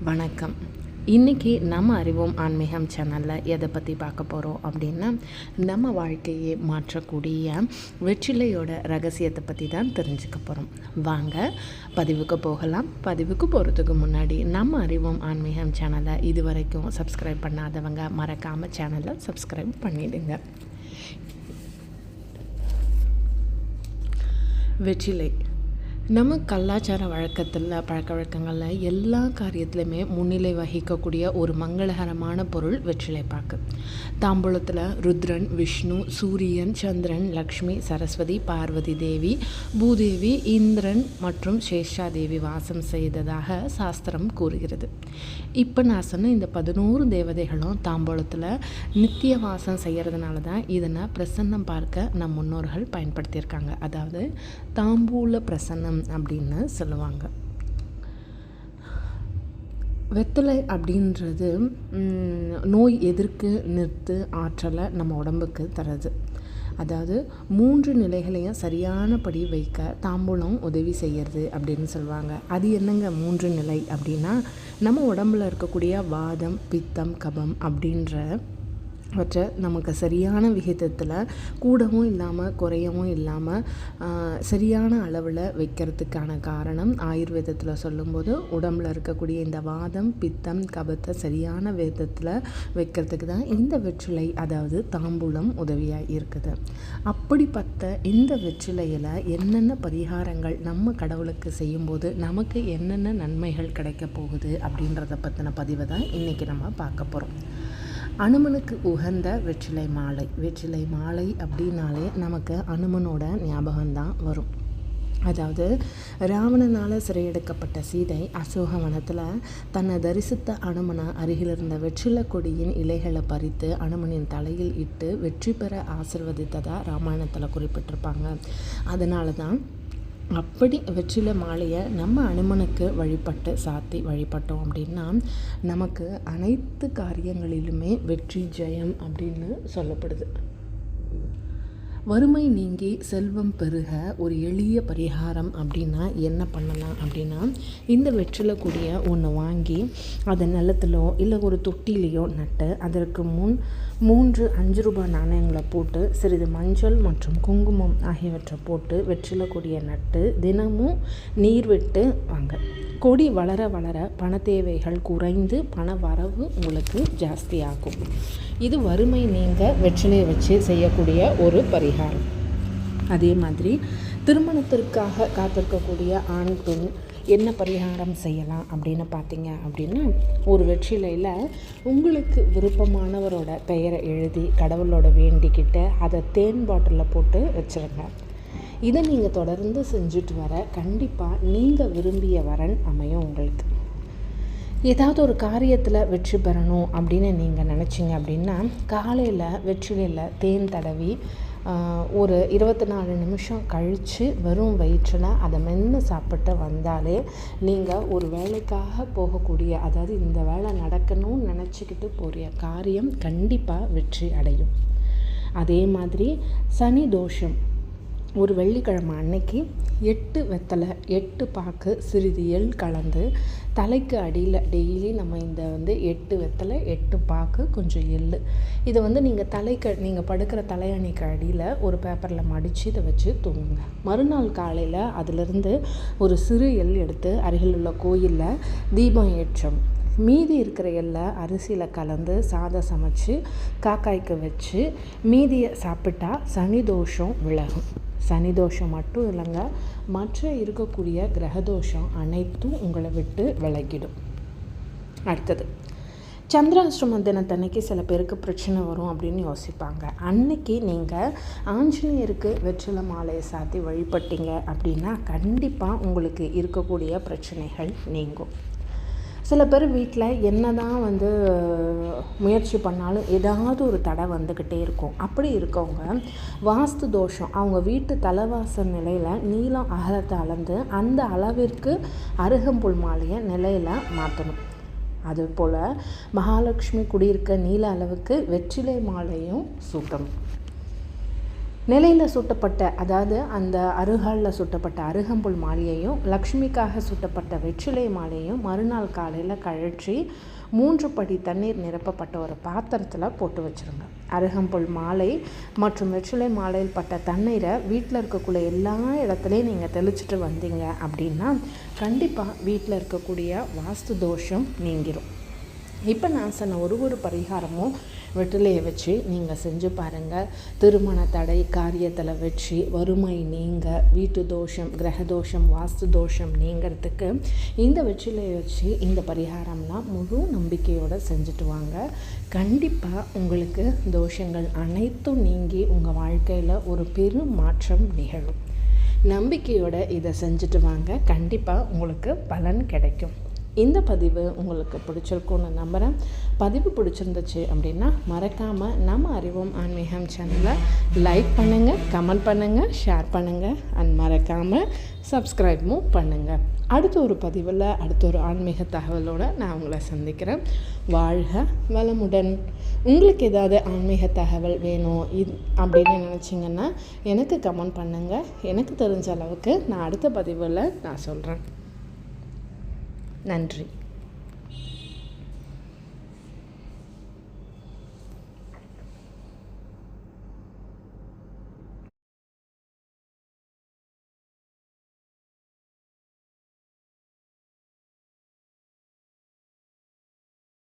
வணக்கம். இன்றைக்கி நம்ம அறிவோம் ஆன்மீகம் சேனலில் எதை பற்றி பார்க்க போகிறோம் அப்படின்னா, நம்ம வாழ்க்கையை மாற்றக்கூடிய வெற்றிலையோட ரகசியத்தை பற்றி தான் தெரிஞ்சுக்க போகிறோம். வாங்க பதிவுக்கு போகலாம். பதிவுக்கு போகிறதுக்கு முன்னாடி நம்ம அறிவோம் ஆன்மீகம் சேனலை இது வரைக்கும் சப்ஸ்கிரைப் பண்ணாதவங்க மறக்காமல் சேனலை சப்ஸ்கிரைப் பண்ணிடுங்க. வெற்றிலை நம்ம கலாச்சார வழக்கத்தில் பழக்க வழக்கங்களில் எல்லா காரியத்துலையுமே முன்னிலை வகிக்கக்கூடிய ஒரு மங்களகரமான பொருள் வெற்றிலைப்பாக்கு. தாம்பூலத்தில் ருத்ரன், விஷ்ணு, சூரியன், சந்திரன், லக்ஷ்மி, சரஸ்வதி, பார்வதி தேவி, பூதேவி, இந்திரன் மற்றும் சேஷாதேவி வாசம் செய்ததாக சாஸ்திரம் கூறுகிறது. இப்போ நான் சொன்ன இந்த 11 தேவதைகளும் தாம்பூலத்தில் நித்திய வாசம் செய்கிறதுனால தான் இதனை பிரசன்னம் பார்க்க நம் முன்னோர்கள் பயன்படுத்தியிருக்காங்க. அதாவது தாம்பூல பிரசன்னம் அப்படின்னு சொல்லுவாங்க. வெத்தலை அப்படின்றது நோய் எதிர்க்கு நிறுத்து ஆற்றலை நம்ம உடம்புக்கு தருது. அதாவது 3 நிலைகளையும் சரியானபடி வைக்க தாம்பூலம் உதவி செய்கிறது அப்படின்னு சொல்லுவாங்க. அது என்னங்க 3 நிலை அப்படின்னா, நம்ம உடம்பில் இருக்கக்கூடிய வாதம், பித்தம், கபம் அப்படின்றவற்றை நமக்கு சரியான விகிதத்தில் கூடவும் இல்லாமல் குறையவும் இல்லாமல் சரியான அளவில் வைக்கிறதுக்கான காரணம் ஆயுர்வேதத்தில் சொல்லும்போது உடம்பில் இருக்கக்கூடிய இந்த வாதம், பித்தம், கபத்தை சரியான விதத்தில் வைக்கிறதுக்கு தான் இந்த வெற்றிலை அதாவது தாம்பூலம் உதவியாக இருக்குது. அப்படிப்பட்ட இந்த வெற்றிலையில் என்னென்ன பரிகாரங்கள் நம்ம கடவுளுக்கு செய்யும்போது நமக்கு என்னென்ன நன்மைகள் கிடைக்க போகுது அப்படின்றத பற்றின பதிவை தான் இன்றைக்கி நம்ம பார்க்க போகிறோம். அனுமனுக்கு உகந்த வெற்றிலை மாலை. வெற்றிலை மாலை அப்படின்னாலே நமக்கு அனுமனோட ஞாபகம்தான் வரும். அதாவது ராவணனால் சிறையெடுக்கப்பட்ட சீதை அசோகவனத்தில் தன்னை தரிசித்த அனுமனை அருகில் இருந்த வெற்றிலை கொடியின் இலைகளை பறித்து அனுமனின் தலையில் இட்டு வெற்றி பெற ஆசிர்வதித்ததாக ராமாயணத்தில் குறிப்பிட்டிருப்பாங்க. அதனால தான் அப்படி வெற்றிலை மாலையை நம்ம அனுமனுக்கு வழிபட்டு சாத்தி வழிபட்டோம் அப்படின்னா நமக்கு அனைத்து காரியங்களிலுமே வெற்றி ஜெயம் அப்படின்னு சொல்லப்படுது. வறுமை நீங்கி செல்வம் பெருக ஒரு எளிய பரிகாரம் அப்படின்னா என்ன பண்ணலாம் அப்படின்னா, இந்த வெற்றிலை கொடியை ஒன்று வாங்கி அதை நிலத்திலோ இல்லை ஒரு தொட்டிலையோ நட்டு அதற்கு முன் 3 5 ரூபாய் நாணயங்களை போட்டு சிறிது மஞ்சள் மற்றும் குங்குமம் ஆகியவற்றை போட்டு வெற்றிலை கொடியை நட்டு தினமும் நீர் விட்டு வாங்க. கொடி வளர வளர பண தேவைகள் குறைந்து பண வரவு உங்களுக்கு ஜாஸ்தியாகும். இது வறுமை நீங்க வெற்றிலையை வச்சு செய்யக்கூடிய ஒரு பரிகாரம். அதே மாதிரி திருமணத்திற்காக காத்திருக்கக்கூடிய ஆண் பெண் என்ன பரிகாரம் செய்யலாம் அப்படின்னு பார்த்தீங்க அப்படின்னா, ஒரு வெற்றிலையில் உங்களுக்கு விருப்பமானவரோட பெயரை எழுதி கடவுளோட வேண்டிக்கிட்டு அதை தேன் பாட்டிலில் போட்டு வச்சுருங்க. இதை நீங்கள் தொடர்ந்து செஞ்சுட்டு வர கண்டிப்பாக நீங்கள் விரும்பிய வரன் அமையும். உங்களுக்கு ஏதாவது ஒரு காரியத்தில் வெற்றி பெறணும் அப்படின்னு நீங்கள் நினச்சிங்க அப்படின்னா காலையில் வெற்றிலையில் தேன் தடவி ஒரு 24 நிமிஷம் கழித்து வெறும் வயிற்றில் அதை மென்று சாப்பிட்டு வந்தாலே நீங்கள் ஒரு வேலைக்காக போகக்கூடிய, அதாவது இந்த வேலை நடக்கணும்னு நினச்சிக்கிட்டு போகிற காரியம் கண்டிப்பாக வெற்றி அடையும். அதே மாதிரி சனி தோஷம் ஒரு வெள்ளிக்கிழமை அன்னைக்கு 8 வெத்தலை 8 பாக்கு சிறிது எள் கலந்து தலைக்கு அடியில் டெய்லி நம்ம இந்த 8 வெத்தலை 8 பாக்கு கொஞ்சம் எள் இதை நீங்கள் படுக்கிற தலையணைக்கு அடியில் ஒரு பேப்பரில் மடித்து இதை வச்சு தூங்குங்க. மறுநாள் காலையில் அதிலிருந்து ஒரு சிறு எள் எடுத்து அருகில் உள்ள கோயிலில் தீபம் ஏற்றம். மீதி இருக்கிற எல்லை அரிசியில் கலந்து சாதம் சமைச்சு காக்காய்க்கு வச்சு மீதியை சாப்பிட்டா சனி தோஷம் விலகும். சனி தோஷம் மட்டும் இல்லைங்க, மற்ற இருக்கக்கூடிய கிரகதோஷம் அனைத்தும் உங்களை விட்டு விலகிடும். அடுத்தது சந்திராஷ்டம தினத்தன்னைக்கு சில பேருக்கு பிரச்சனை வரும் அப்படின்னு யோசிப்பாங்க. அன்னைக்கு நீங்கள் ஆஞ்சநேயருக்கு வெற்றிலை மாலையை சாத்தி வழிபட்டீங்க அப்படின்னா கண்டிப்பாக உங்களுக்கு இருக்கக்கூடிய பிரச்சனைகள் நீங்கும். சில பேர் வீட்டில் என்ன தான் முயற்சி பண்ணாலும் ஏதாவது ஒரு தடை வந்துக்கிட்டே இருக்கும். அப்படி இருக்கவங்க வாஸ்து தோஷம் அவங்க வீட்டு தலைவாசல் நிலையில் நீளம் அகலத்தை அளந்து அந்த அளவிற்கு அருகம்புல் மாலையை நிலையில் மாற்றணும். அதுபோல் மகாலட்சுமி குடியிருக்க நீள அளவுக்கு வெற்றிலை மாலையும் சூட்டணும். நிலையில் சுட்டப்பட்ட, அதாவது அந்த அருகாலில் சுட்டப்பட்ட அருகம்புல் மாலையையும் லக்ஷ்மிக்காக சுட்டப்பட்ட வெற்றிலை மாலையையும் மறுநாள் காலையில் கழற்றி 3 படி தண்ணீர் நிரப்பப்பட்ட ஒரு பாத்திரத்தில் போட்டு வச்சுருங்க. அருகம்புல் மாலை மற்றும் வெற்றிலை மாலையில் பட்ட தண்ணீரை வீட்டில் இருக்கக்கூடிய எல்லா இடத்துலையும் நீங்கள் தெளிச்சிட்டு வந்தீங்க அப்படின்னா கண்டிப்பாக வீட்டில் இருக்கக்கூடிய வாஸ்து தோஷம் நீங்கிரும். இப்போ நான் சொன்ன ஒரு பரிகாரமும் வெற்றிலையை வச்சு நீங்கள் செஞ்சு பாருங்கள். திருமண தடை, காரியத்தில் வெற்றி, வறுமை நீங்க, வீட்டு தோஷம், கிரக தோஷம், வாஸ்து தோஷம் நீங்கிறதுக்கு இந்த வெற்றிலையை வச்சு இந்த பரிகாரம்லாம் முழு நம்பிக்கையோடு செஞ்சுட்டு வாங்க. கண்டிப்பாக உங்களுக்கு தோஷங்கள் அனைத்தும் நீங்கி உங்கள் வாழ்க்கையில் ஒரு பெரும் மாற்றம் நிகழும். நம்பிக்கையோடு இதை செஞ்சுட்டு வாங்க. கண்டிப்பாக உங்களுக்கு பலன் கிடைக்கும். இந்த பதிவு உங்களுக்கு பிடிச்சிருக்கும்னு நம்புகிறேன். பதிவு பிடிச்சிருந்துச்சு அப்படின்னா மறக்காமல் நம்ம அறிவோம் ஆன்மீகம் சேனலை லைக் பண்ணுங்கள், கமெண்ட் பண்ணுங்கள், ஷேர் பண்ணுங்கள் அண்ட் மறக்காமல் சப்ஸ்கிரைபும் பண்ணுங்கள். அடுத்த ஒரு பதிவில் அடுத்த ஒரு ஆன்மீக தகவலோடு நான் உங்களை சந்திக்கிறேன். வாழ்க வளமுடன். உங்களுக்கு ஏதாவது ஆன்மீக தகவல் வேணும் அப்படின்னு நினச்சிங்கன்னா எனக்கு கமெண்ட் பண்ணுங்கள். எனக்கு தெரிஞ்ச அளவுக்கு நான் அடுத்த பதிவில் நான் சொல்கிறேன். நன்றி.